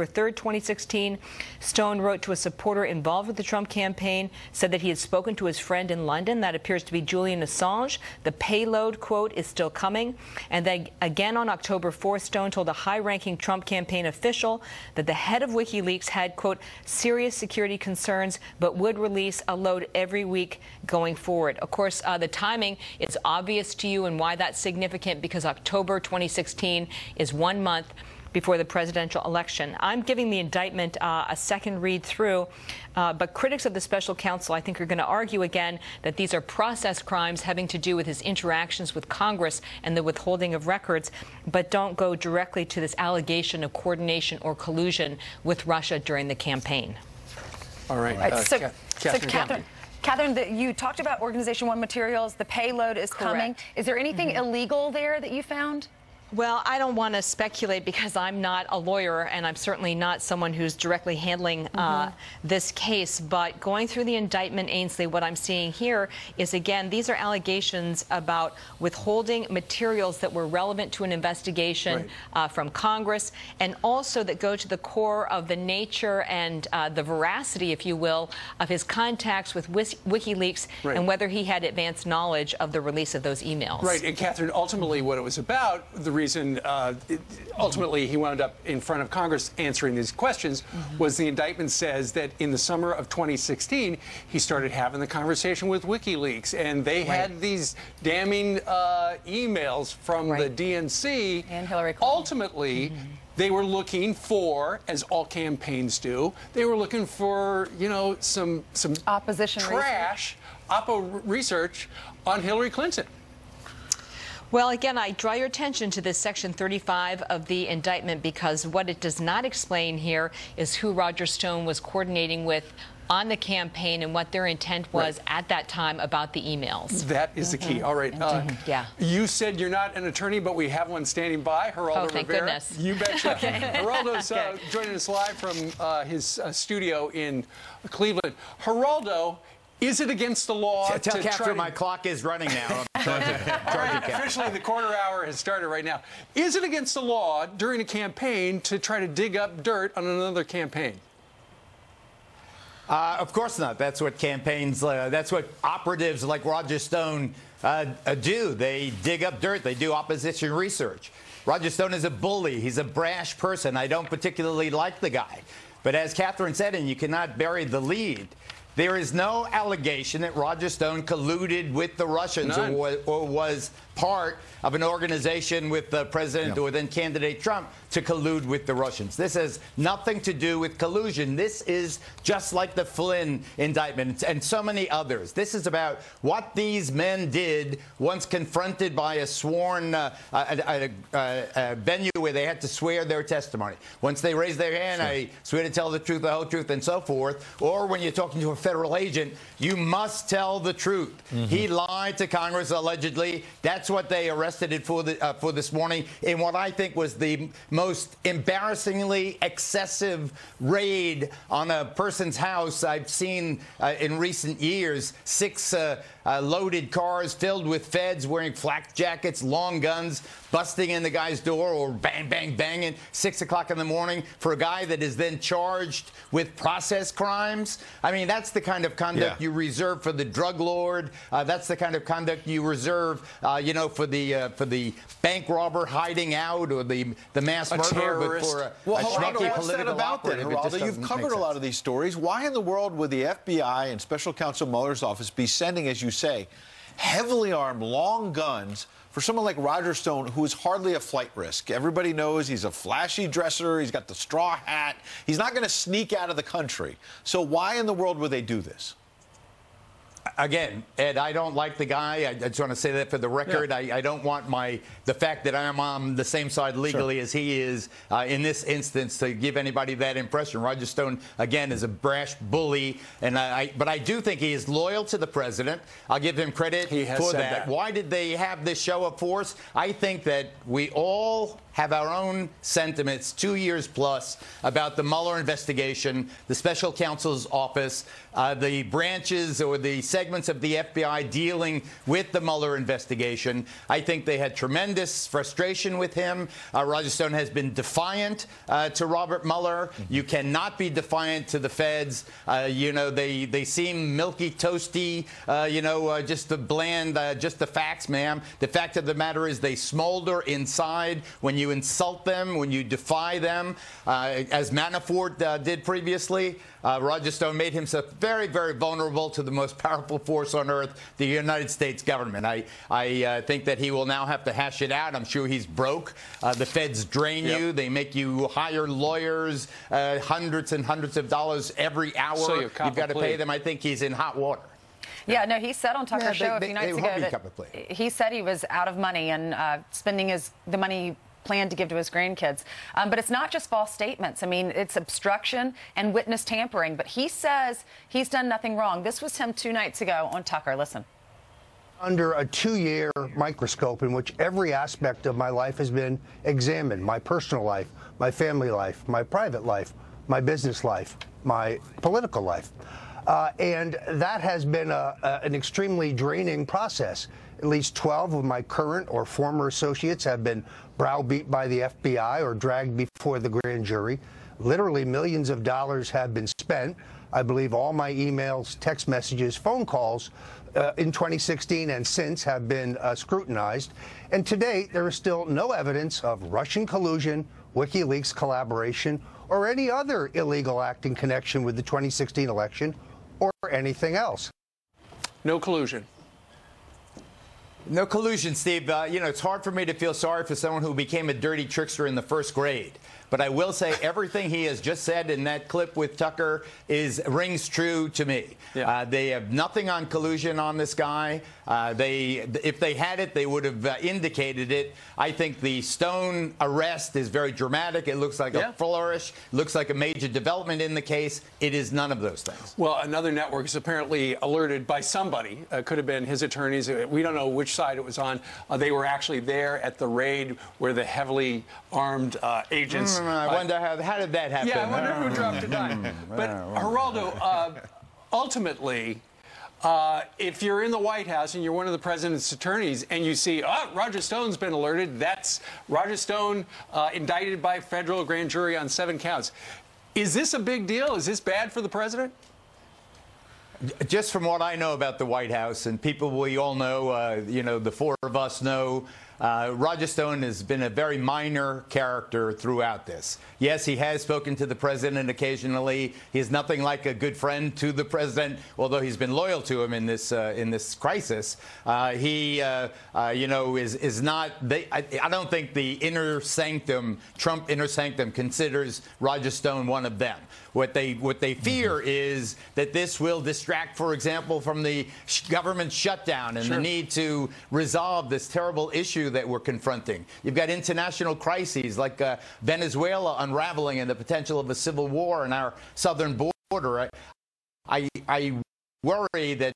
3rd, 2016, Stone wrote to a supporter involved with the Trump campaign, said that he had spoken to his friend in London. That appears to be Julian Assange. The payload, quote, is still coming. And then again on October 4th, Stone told a high-ranking Trump campaign official that the head of WikiLeaks had, quote, serious security concerns, but would release a load every week going forward. Of course, the timing is obvious to you and why that's significant, because October 2016 is 1 month before the presidential election. I'm giving the indictment a second read through, but critics of the special counsel, I think, are going to argue again that these are process crimes having to do with his interactions with Congress and the withholding of records, but don't go directly to this allegation of coordination or collusion with Russia during the campaign. All right. Catherine, you talked about Organization 1 materials. The payload is coming. Is there anything illegal there that you found? Well, I don't want to speculate because I'm not a lawyer and I'm certainly not someone who's directly handling this case. But going through the indictment, Ainsley, what I'm seeing here is, again, these are allegations about withholding materials that were relevant to an investigation from Congress, and also that go to the core of the nature and the veracity, if you will, of his contacts with WikiLeaks and whether he had advanced knowledge of the release of those emails. Right. And, Catherine, ultimately what it was about, the reason ultimately he wound up in front of Congress answering these questions was the indictment says that in the summer of 2016 he started having the conversation with WikiLeaks, and they had these damning emails from the DNC. And Hillary Clinton. Ultimately, they were looking for, as all campaigns do, they were looking for, you know, some opposition trash, oppo research on Hillary Clinton. Well, again, I draw your attention to this Section 35 of the indictment, because what it does not explain here is who Roger Stone was coordinating with on the campaign and what their intent was at that time about the emails. That is the key. All right. You said you're not an attorney, but we have one standing by, Geraldo thank Rivera. Goodness. You betcha. Geraldo's joining us live from his studio in Cleveland. Geraldo, is it against the law to tell Catherine try my clock is running now. Officially, the quarter hour has started right now. Is it against the law during a campaign to try to dig up dirt on another campaign? Of course not. That's what campaigns, that's what operatives like Roger Stone do. They dig up dirt. They do opposition research. Roger Stone is a bully. He's a brash person. I don't particularly like the guy. But as Catherine said, and you cannot bury the lead, there is no allegation that Roger Stone colluded with the Russians or was part of an organization with the president or then candidate Trump to collude with the Russians. This has nothing to do with collusion. This is just like the Flynn indictment and so many others. This is about what these men did once confronted by a sworn venue where they had to swear their testimony. Once they raised their hand, I swear to tell the truth, the whole truth, and so forth. Or when you're talking to a federal agent, you must tell the truth. He lied to Congress allegedly. That's what they arrested it for this morning in what I think was the most embarrassingly excessive raid on a person's house I've seen in recent years. 6 loaded cars filled with feds wearing flak jackets, long guns, busting in the guy's door or bang, bang, banging 6 o'clock in the morning for a guy that is then charged with process crimes. I mean, that's the kind of conduct you reserve for the drug lord. That's the kind of conduct you reserve, you know, for the bank robber hiding out or the mass murderer. But for a schmucky what's that about then, Geraldo? You've covered a lot of these stories. Why in the world would the FBI and Special Counsel Mueller's office be sending, as you say, heavily armed, long guns for someone like Roger Stone, who is hardly a flight risk? Everybody knows he's a flashy dresser. He's got the straw hat. He's not going to sneak out of the country. So why in the world would they do this? Again, Ed, I don't like the guy. I just want to say that for the record. I don't want the fact that I'm on the same side legally as he is in this instance to give anybody that impression. Roger Stone, again, is a brash bully, and but I do think he is loyal to the president. I'll give him credit for that. Why did they have this show of force? I think that we all have our own sentiments 2 years plus about the Mueller investigation, the special counsel's office, the branches or the segments of the FBI dealing with the Mueller investigation. I think they had tremendous frustration with him. Roger Stone has been defiant to Robert Mueller. You cannot be defiant to the feds. They seem milky, toasty, just the bland, just the facts, ma'am. The fact of the matter is they smolder inside when you insult them, when you defy them, as Manafort did previously. Roger Stone made himself very, very vulnerable to the most powerful force on earth, the United States government. I think that he will now have to hash it out. I'm sure he's broke. The feds drain you. They make you hire lawyers, hundreds and hundreds of dollars every hour. So you've got to pay them. I think he's in hot water. Yeah, no, he said on Tucker's show a few nights ago that he said he was out of money and spending the money planned to give to his grandkids. But it's not just false statements. I mean, it's obstruction and witness tampering. But he says he's done nothing wrong. This was him 2 nights ago on Tucker. Listen. Under a 2-year microscope in which every aspect of my life has been examined, my personal life, my family life, my private life, my business life, my political life. And that has been an extremely draining process. At least 12 of my current or former associates have been browbeat by the FBI or dragged before the grand jury. Literally millions of dollars have been spent. I believe all my emails, text messages, phone calls in 2016 and since have been scrutinized. And to date, there is still no evidence of Russian collusion, WikiLeaks collaboration, or any other illegal act in connection with the 2016 election or anything else. No collusion. No collusion, Steve. It's hard for me to feel sorry for someone who became a dirty trickster in the first grade. But I will say everything he has just said in that clip with Tucker rings true to me. Yeah. They have nothing on collusion on this guy. If they had it, they would have indicated it. I think the Stone arrest is very dramatic. It looks like a flourish. Looks like a major development in the case. It is none of those things. Well, another network is apparently alerted by somebody. Could have been his attorneys. We don't know which side it was on. They were actually there at the raid where the heavily armed agents. I wonder how did that happen? Yeah, I wonder who dropped a dime. But Geraldo, ultimately, if you're in the White House and you're one of the president's attorneys and you see, Roger Stone's been alerted, that's Roger Stone indicted by federal grand jury on 7 counts. Is this a big deal? Is this bad for the president? Just from what I know about the White House and people we all know, the 4 of us know, Roger Stone has been a very minor character throughout this. Yes, he has spoken to the president occasionally. He is nothing like a good friend to the president, although he's been loyal to him in this crisis. He, is not. I don't think the inner sanctum, Trump inner sanctum, considers Roger Stone one of them. What they fear is that this will distract, for example, from the government shutdown and the need to resolve this terrible issue that we're confronting. You've got international crises like Venezuela unraveling and the potential of a civil war in our southern border. I worry that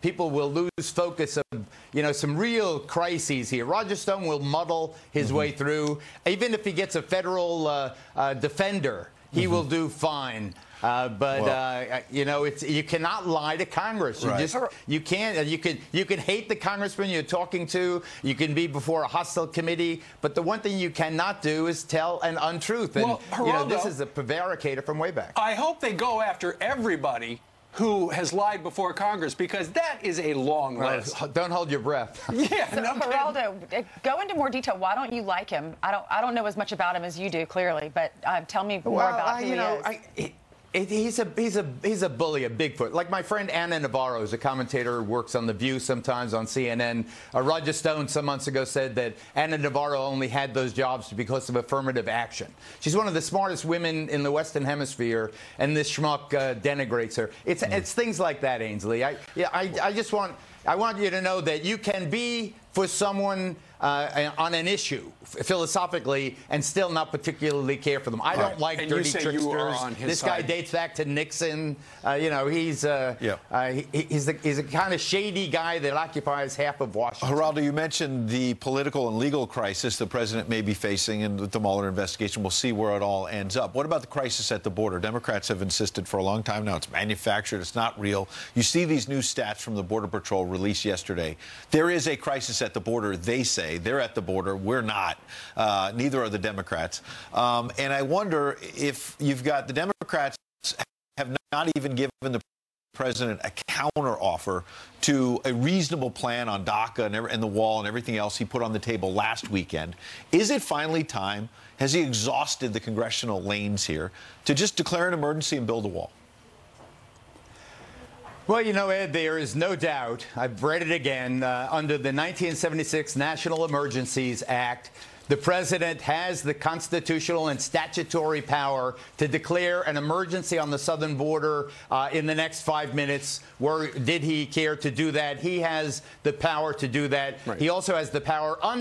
people will lose focus of, some real crises here. Roger Stone will muddle his way through. Even if he gets a federal defender, he will do fine. You cannot lie to Congress. You can't. You can hate the congressman you're talking to. You can be before a hostile committee. But the one thing you cannot do is tell an untruth. And Geraldo, this is a prevaricator from way back. I hope they go after everybody who has lied before Congress, because that is a long list. Don't hold your breath. Yeah, so, no, Geraldo, go into more detail. Why don't you like him? I don't know as much about him as you do, clearly, but tell me more about who he is. He's a bully, a Bigfoot. Like my friend Ana Navarro is a commentator who works on The View, sometimes on CNN. Roger Stone some months ago said that Ana Navarro only had those jobs because of affirmative action. She's one of the smartest women in the Western Hemisphere, and this schmuck denigrates her. It's things like that, Ainsley. I want you to know that you can be for someone on an issue philosophically and still not particularly care for them. I don't like and dirty you say tricksters. You are on his this side. guy dates back to Nixon. He's a kind of shady guy that occupies half of Washington. Geraldo, you mentioned the political and legal crisis the president may be facing in the Mueller investigation. We'll see where it all ends up. What about the crisis at the border? Democrats have insisted for a long time now it's manufactured, it's not real. You see these new stats from the Border Patrol released yesterday. There is a crisis at the border, they say. They're at the border. We're not. Neither are the Democrats. And I wonder if you've got the Democrats have not even given the president a counter offer to a reasonable plan on DACA and the wall and everything else he put on the table last weekend. Is it finally time? Has he exhausted the congressional lanes here to just declare an emergency and build a wall? Well, you know, Ed, there is no doubt, I've read it again, under the 1976 National Emergencies Act, the president has the constitutional and statutory power to declare an emergency on the southern border in the next 5 minutes. Did he care to do that? He has the power to do that. Right. He also has the power under